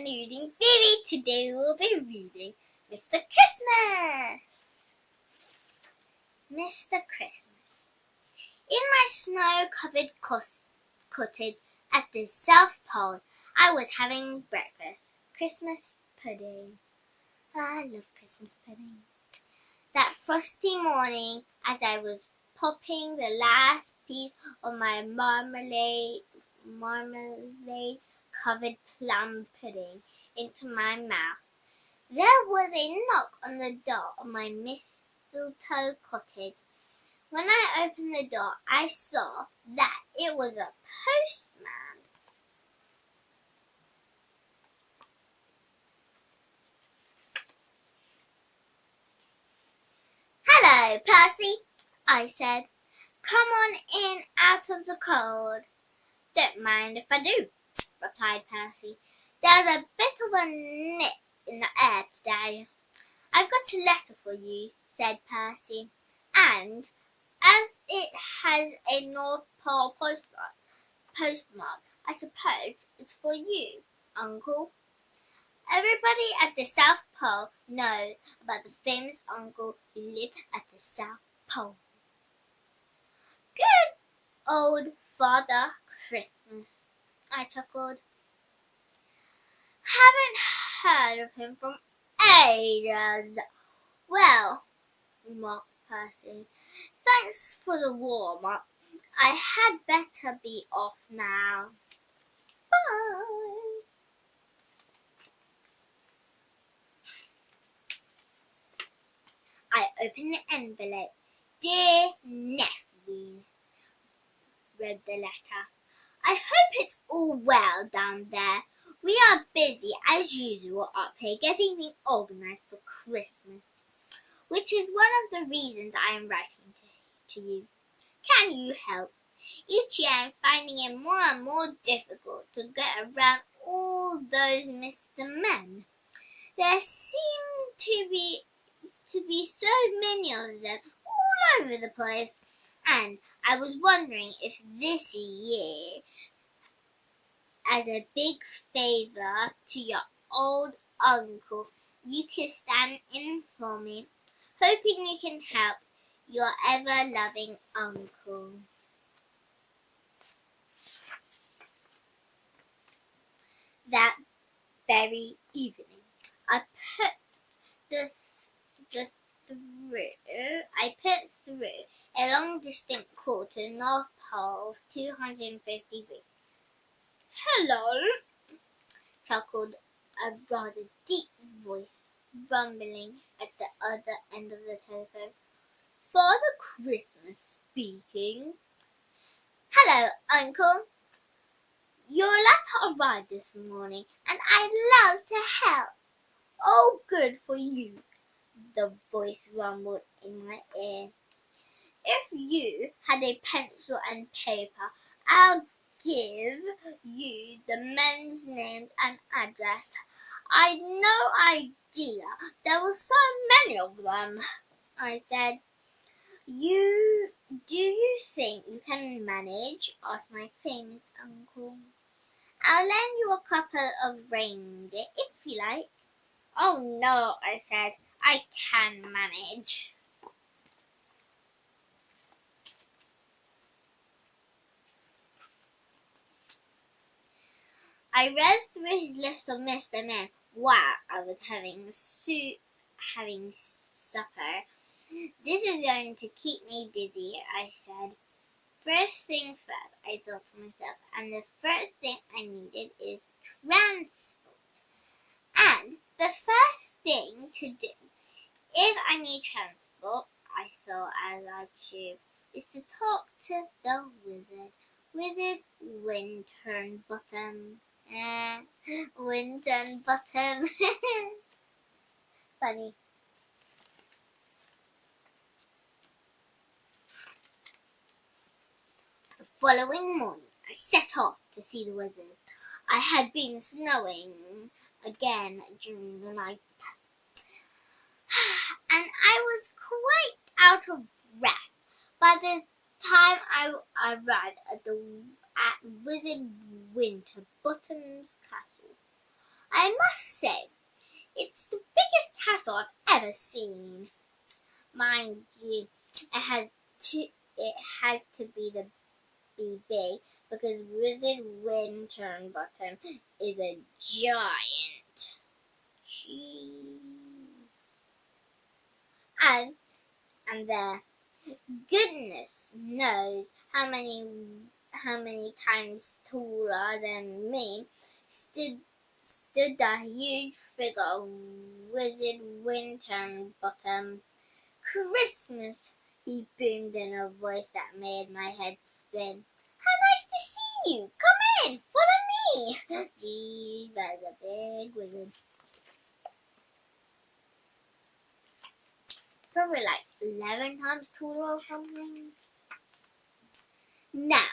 Reading Phoebe. Today we will be reading Mr. Christmas. Mr. Christmas. In my snow-covered cottage at the South Pole, I was having breakfast. Christmas pudding. I love Christmas pudding. That frosty morning, as I was popping the last piece of my marmalade-covered plum pudding into my mouth, there was a knock on the door of my mistletoe cottage. When I opened the door, I saw that it was a postman. "Hello, Percy," I said. "Come on in out of the cold." "Don't mind if I do," replied Percy. "There's a bit of a nip in the air today." "I've got a letter for you," said Percy, "and as it has a North Pole postmark, I suppose it's for you, Uncle." Everybody at the South Pole knows about the famous uncle who lived at the South Pole. "Good old Father Christmas," I chuckled. "Haven't heard of him from ages." "Well," remarked Percy, "thanks for the warm-up. I had better be off now. Bye." I opened the envelope. "Dear nephew," read the letter. "I hope it's all well down there. We are busy as usual up here getting things organized for Christmas, which is one of the reasons I am writing to you. Can you help? Each year I'm finding it more and more difficult to get around all those Mr. Men. There seem to be so many of them all over the place, and I was wondering if this year, as a big favor to your old uncle, you could stand in for me. Hoping you can help. Your ever-loving uncle." That very evening, I put through a long-distance call to the North Pole of 250 degrees. "Hello," chuckled a rather deep voice, rumbling at the other end of the telephone. "Father Christmas speaking." "Hello, Uncle. Your letter arrived this morning, and I'd love to help." "Oh, good for you," the voice rumbled in my ear. "If you had a pencil and paper, I'll give you the men's names and address. I'd no idea there were so many of them," I said. Do you think you can manage?" asked my famous uncle. "I'll lend you a couple of reindeer if you like." "Oh, no," I said. "I can manage." I read through his list of Mr. Men while I was having supper. "This is going to keep me busy," I said. "First thing first," I thought to myself, "and the first thing I needed is transport. And the first thing to do, if I need transport," I thought as I chewed, "is to talk to the wizard. Wizard Winterbottom. Winterbottom." Funny. The following morning, I set off to see the wizard. I had been snowing again during the night, and I was quite out of breath by the time I arrived at Wizard Winterbottom's castle. I must say, it's the biggest castle I've ever seen. Mind you, it has to be big because Wizard Winterbottom is a giant. Jeez. And there, goodness knows how many times taller than me stood the huge figure of Wizard Winterbottom. Christmas, he boomed in a voice that made my head spin. How nice to see you! Come in, follow me! Gee, that's a big wizard. Probably like 11 times taller or something. Now,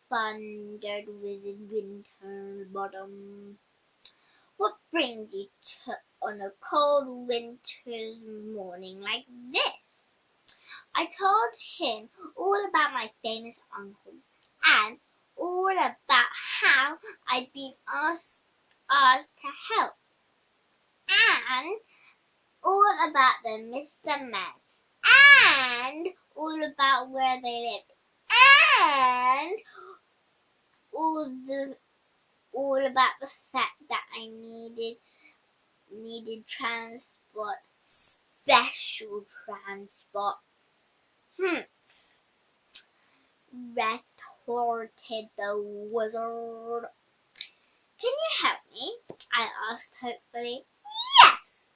thundered Wizard Winterbottom, what brings you on a cold winter's morning like this? I told him all about my famous uncle and all about how I'd been asked to help and all about the Mr. Man and all about where they lived and all about the fact that I needed transport, special transport. Retorted the wizard. Can you help me? I asked hopefully. Yes,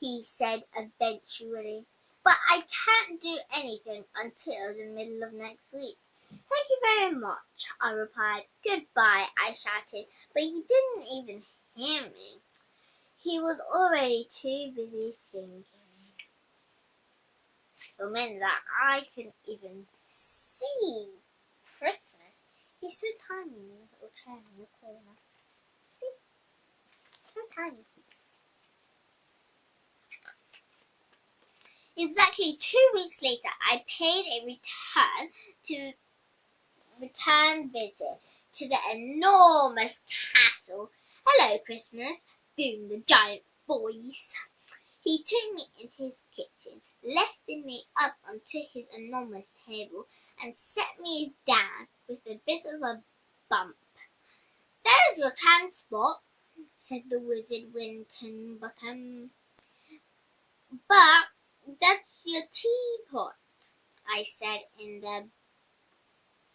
he said eventually, but I can't do anything until the middle of next week. Thank you very much, I replied. Goodbye, I shouted, but he didn't even hear me. He was already too busy thinking. The minute that I couldn't even see Christmas, he's so tiny in the little chair in the corner. See? So tiny. Exactly 2 weeks later, I paid a return visit to the enormous castle. Hello, Christmas, boomed the giant voice. He took me into his kitchen, lifted me up onto his enormous table, and set me down with a bit of a bump. There's your transport, said the Wizard Winterbottom. But that's your teapot, I said in the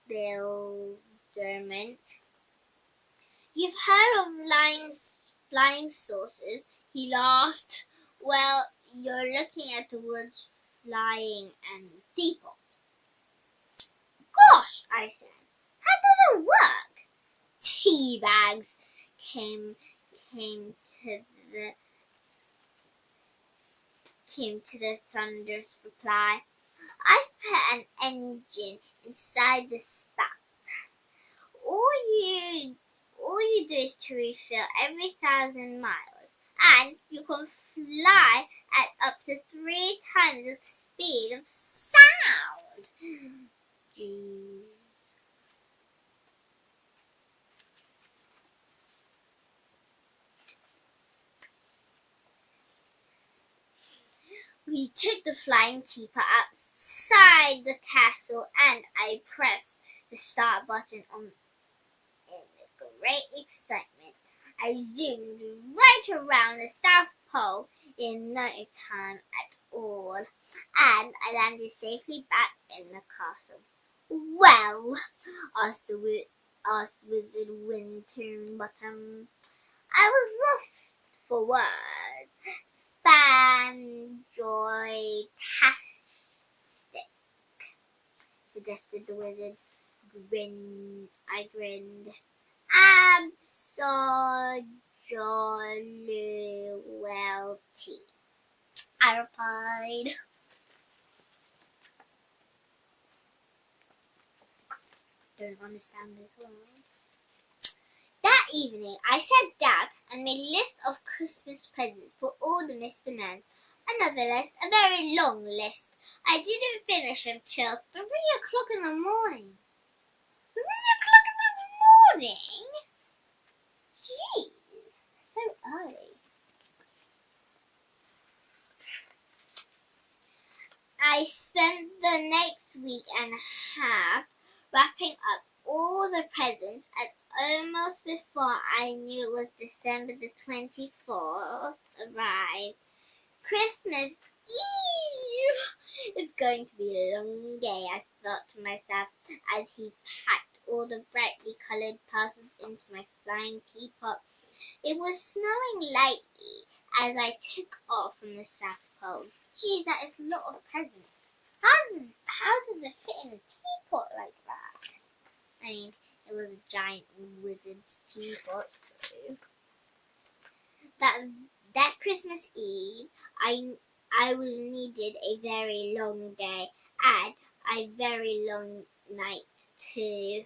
bewilderment. You've heard of flying saucers? He laughed. Well, you're looking at the words flying and teapot. Gosh, I said. How does it work? Tea bags came to the thunderous reply. I put an engine inside the spout. All you do is to refill every 1,000 miles, and you can fly at up to 3 times the speed of sound. Jeez. We took the flying teapot outside the castle, and I pressed the start button on in great excitement. I zoomed right around the South Pole in no time at all, and I landed safely back in the castle. Well, asked Wizard Winterbottom. I was lost for words. Fanjoy-tastic, suggested the wizard. I grinned. Absolutely, I replied. Don't understand this one. That evening, I sat down and made a list of Christmas presents for all the Mr. Men. Another list, a very long list. I didn't finish until 3 o'clock in the morning. 3 o'clock in the morning? Jeez, so early. I spent the next week and a half wrapping up all the presents, and almost before I knew it was December the 24th arrived. Christmas Eve! It's going to be a long day, I thought to myself as he packed all the brightly coloured parcels into my flying teapot. It was snowing lightly as I took off from the South Pole. Gee, that is a lot of presents. How does it fit in a teapot like that? I mean, it was a giant wizard's teapot, so that Christmas Eve, I was needed a very long day and a very long night too.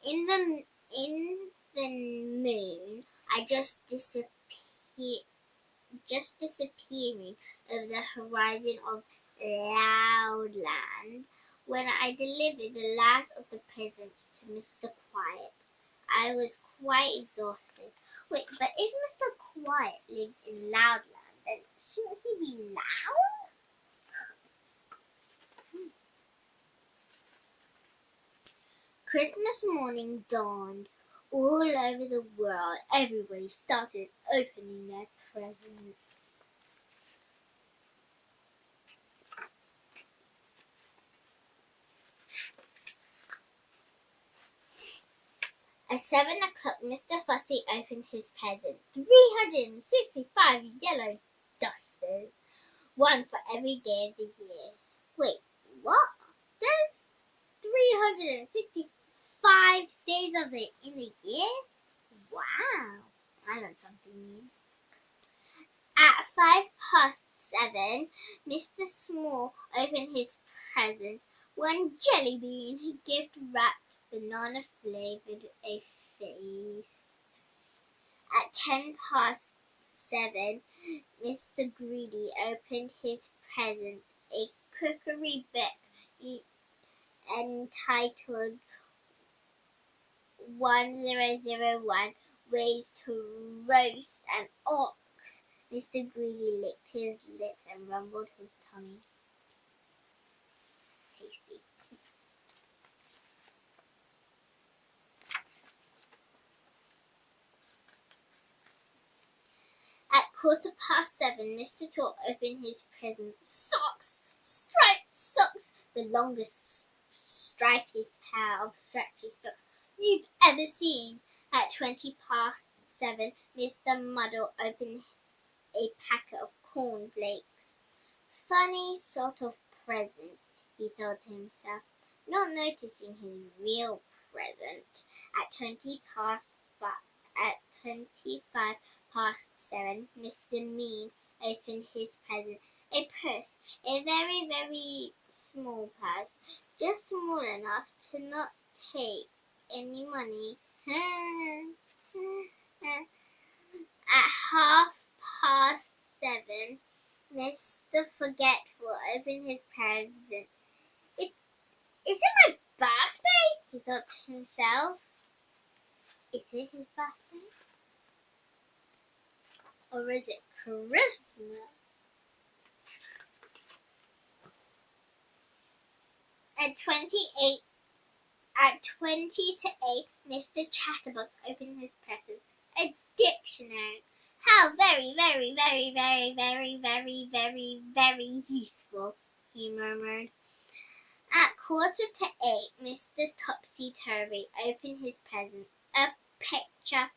In the moon, I just disappearing over the horizon of Loudland when I delivered the last of the presents to Mr. Quiet. I was quite exhausted. Wait, but if Mr. Quiet lives in Loudland, then shouldn't he be loud? Christmas morning dawned. All over the world, everybody started opening their presents. At 7 o'clock, Mr. Fussy opened his present. 365 yellow dusters, one for every day of the year. Wait, what? There's 365 days of it in a year? Wow, I learned something new. At 7:05, Mr. Small opened his present. One jelly bean, gift wrapped, banana flavored a face. At 7:10, Mr. Greedy opened his present, a cookery book entitled 1001 Ways to Roast an Ox. Mr. Greedy licked his lips and rumbled his tummy. Tasty. At 7:15, Mr. Talk opened his present. Socks! Striped socks! The longest, stripiest pair of stretchy socks you've ever seen. At 7:20, Mr. Muddle opened a packet of cornflakes. Funny sort of present, he thought to himself, not noticing his real present. At 25:07, Mr. Mean opened his present, a purse, a very, very small purse, just small enough to not take any money. At 7:30, Mr. Forgetful opened his present. Is it my birthday? He thought to himself. Is it his birthday? Or is it Christmas? At 20 to 8, Mr. Chatterbox opened his present. A dictionary. How very, very, very, very, very, very, very, very useful, he murmured. At 7:45, Mr. Topsy-Turvy opened his present. A picture.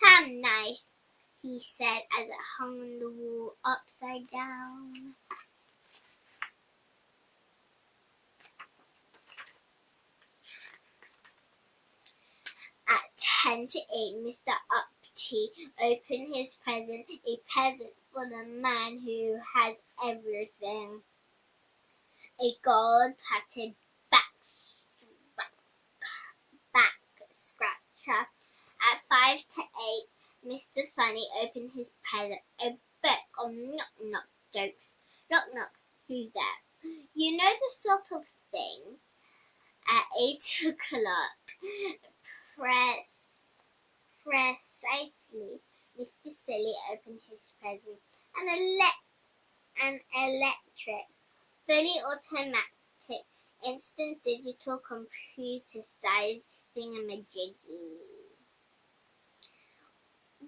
How nice, he said as it hung on the wall upside down. At 7:50, Mr. Upty opened his present, a present for the man who has everything. A gold-plated back scratcher. At 7:55, Mr. Funny opened his present, a book on knock-knock jokes. Knock-knock, who's there? You know the sort of thing. At 8 o'clock, press precisely. Mr. Silly opened his present. An electric, fully automatic, instant digital computer-sized thingamajiggy.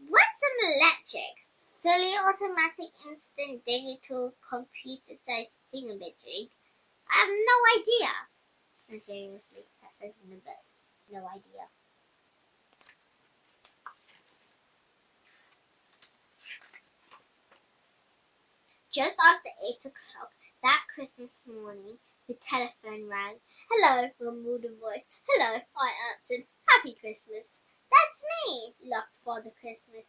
What's an electric, fully automatic, instant digital computer-sized thingamajig? I have no idea. No, seriously, that says in the book. No idea. Just after 8 o'clock that Christmas morning, the telephone rang. "Hello," rumbled a voice. "Hello," I answered. "Happy Christmas." "That's me," laughed Father Christmas.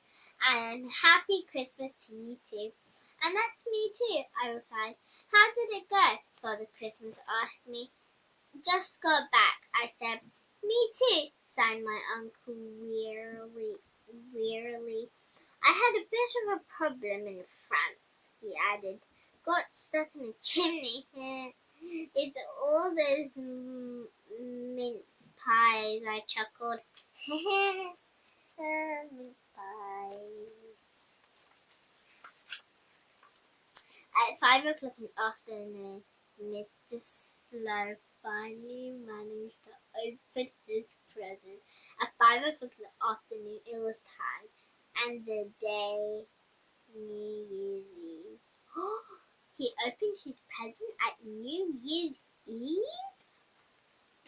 "And happy Christmas to you too." "And that's me too," I replied. "How did it go?" Father Christmas asked me. "Just got back," I said. "Me too," sighed my uncle wearily. "I had a bit of a problem in France," he added. "Got stuck in a chimney. It's all those mince pies," I chuckled. Mince pies. At 5 o'clock in the afternoon, Mr. Slow finally managed to open his present. At 5 o'clock in the afternoon, it was time, and the day New Year's Eve. He opened his present at New Year's Eve?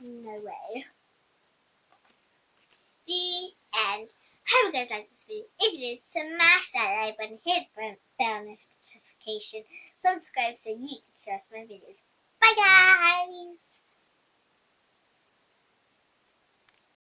No way. The end. Hope you guys like this video. If you did, smash that like button, hit the bell notification, subscribe so you can see my videos. Bye guys!